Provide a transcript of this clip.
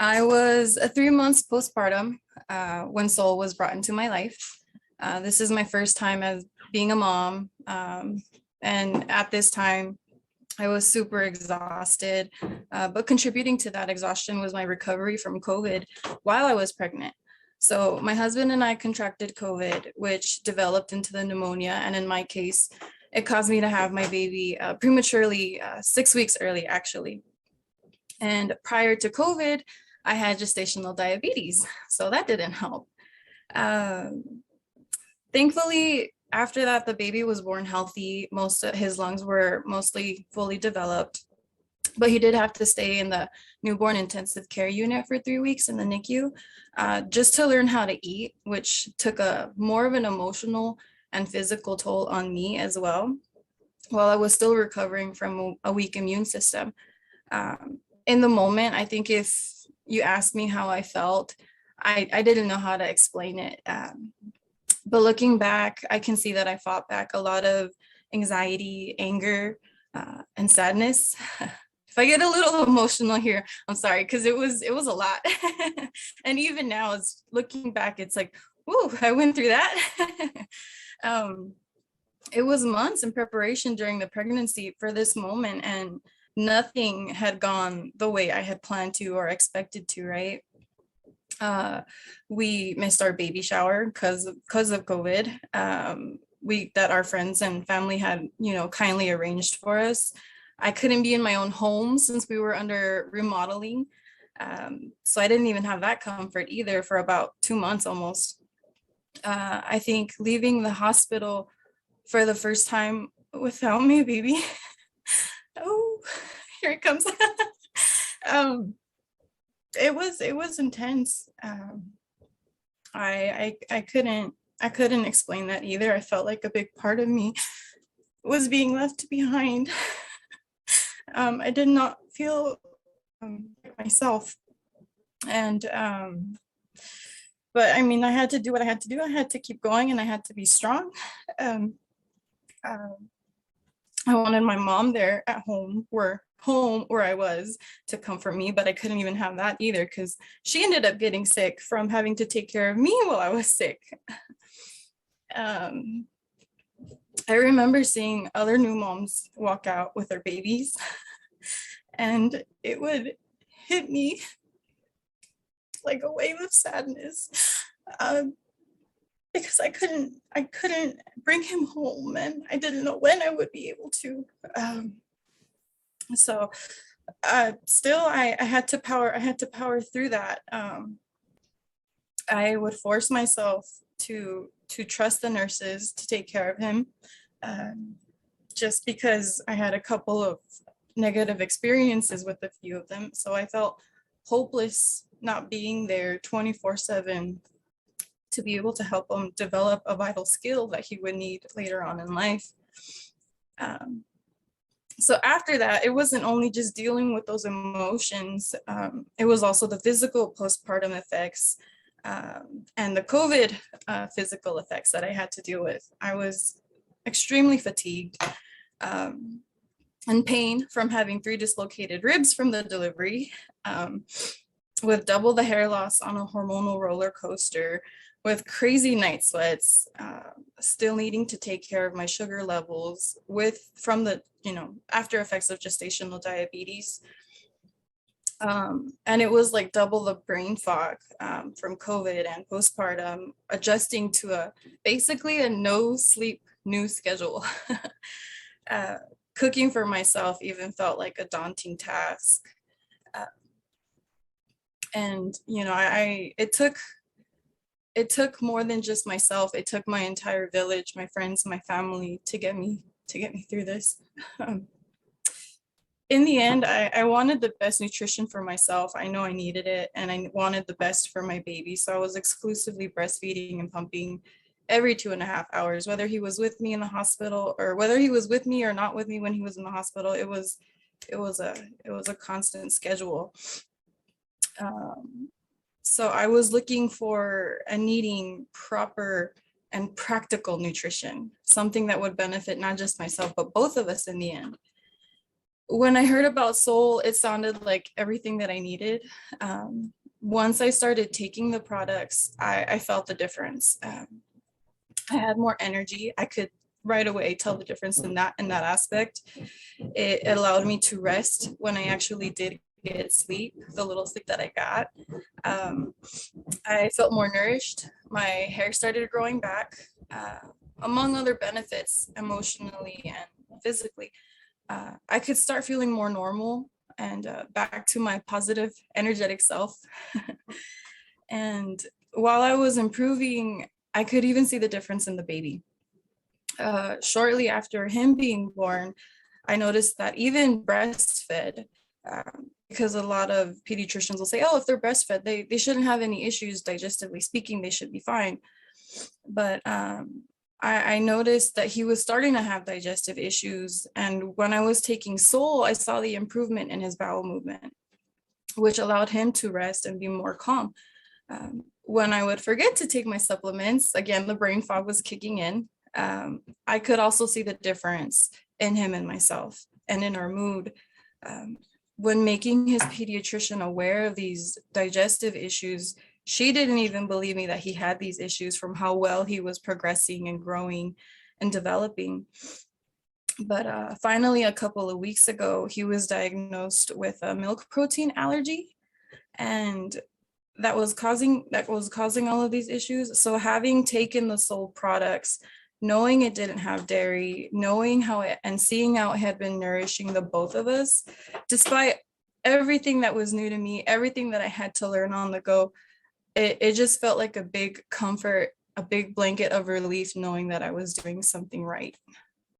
I was 3 months postpartum when Soul was brought into my life. This is my first time as being a mom. And at this time, I was super exhausted, but contributing to that exhaustion was my recovery from COVID while I was pregnant. So my husband and I contracted COVID, which developed into the pneumonia. And in my case, it caused me to have my baby prematurely, 6 weeks early, actually. And prior to COVID, I had gestational diabetes, so that didn't help. Um, Thankfully, after that, the baby was born healthy. Most of his lungs were mostly fully developed, but he did have to stay in the newborn intensive care unit for 3 weeks in the NICU, just to learn how to eat, which took a more of an emotional and physical toll on me as well, while I was still recovering from a weak immune system. In the moment, I think if you asked me how I felt, I didn't know how to explain it. But looking back, I can see that I fought back a lot of anxiety, anger, and sadness. If I get a little emotional here, I'm sorry, because it was a lot. And even now, it's looking back, it's like, whoo, I went through that. It was months in preparation during the pregnancy for this moment, and nothing had gone the way I had planned to or expected to, right? We missed our baby shower because of COVID. That our friends and family had, kindly arranged for us. I couldn't be in my own home since we were under remodeling. So I didn't even have that comfort either for about 2 months almost. I think leaving the hospital for the first time without my baby. Oh, here it comes. It was intense. I couldn't explain that either. I felt like a big part of me was being left behind. I did not feel like myself, and but I mean, I had to do what I had to do. I had to keep going, and I had to be strong. I wanted my mom there at home where I was to comfort me, but I couldn't even have that either because she ended up getting sick from having to take care of me while I was sick. I remember seeing other new moms walk out with their babies, and it would hit me like a wave of sadness, because I couldn't bring him home, and I didn't know when I would be able to. So still, I had to power through that. I would force myself to trust the nurses to take care of him, just because I had a couple of negative experiences with a few of them. So I felt hopeless not being there 24/7 to be able to help him develop a vital skill that he would need later on in life. So after that, it wasn't only just dealing with those emotions, it was also the physical postpartum effects, and the COVID physical effects that I had to deal with. I was extremely fatigued, and pain from having 3 dislocated ribs from the delivery, with double the hair loss on a hormonal roller coaster, with crazy night sweats, still needing to take care of my sugar levels from the after effects of gestational diabetes. And it was like double the brain fog from COVID and postpartum, adjusting to basically a no sleep new schedule. Cooking for myself even felt like a daunting task. And it took more than just myself. It took my entire village, my friends, my family to get me through this. In the end, I wanted the best nutrition for myself. I know I needed it, and I wanted the best for my baby. So I was exclusively breastfeeding and pumping every 2.5 hours, whether he was with me in the hospital or whether he was with me or not with me when he was in the hospital. It was a constant schedule. So I was looking for and needing proper and practical nutrition, something that would benefit not just myself, but both of us in the end. When I heard about Soul, it sounded like everything that I needed. Once I started taking the products, I felt the difference. I had more energy. I could right away tell the difference in that aspect. It allowed me to rest when I actually did get sleep, the little sleep that I got. Um, I felt more nourished. My hair started growing back, among other benefits, emotionally and physically. I could start feeling more normal and back to my positive, energetic self. And while I was improving, I could even see the difference in the baby. Shortly after him being born, I noticed that even breastfed, because a lot of pediatricians will say, oh, if they're breastfed, they shouldn't have any issues digestively speaking, they should be fine. But I noticed that he was starting to have digestive issues. And when I was taking Soul, I saw the improvement in his bowel movement, which allowed him to rest and be more calm. When I would forget to take my supplements, again, the brain fog was kicking in. I could also see the difference in him and myself and in our mood. When making his pediatrician aware of these digestive issues, she didn't even believe me that he had these issues from how well he was progressing and growing and developing. But finally, a couple of weeks ago, he was diagnosed with a milk protein allergy, and that was causing all of these issues. So having taken the Soul products, knowing it didn't have dairy, knowing how it and seeing how it had been nourishing the both of us, despite everything that was new to me, everything that I had to learn on the go, it just felt like a big comfort, a big blanket of relief, knowing that I was doing something right.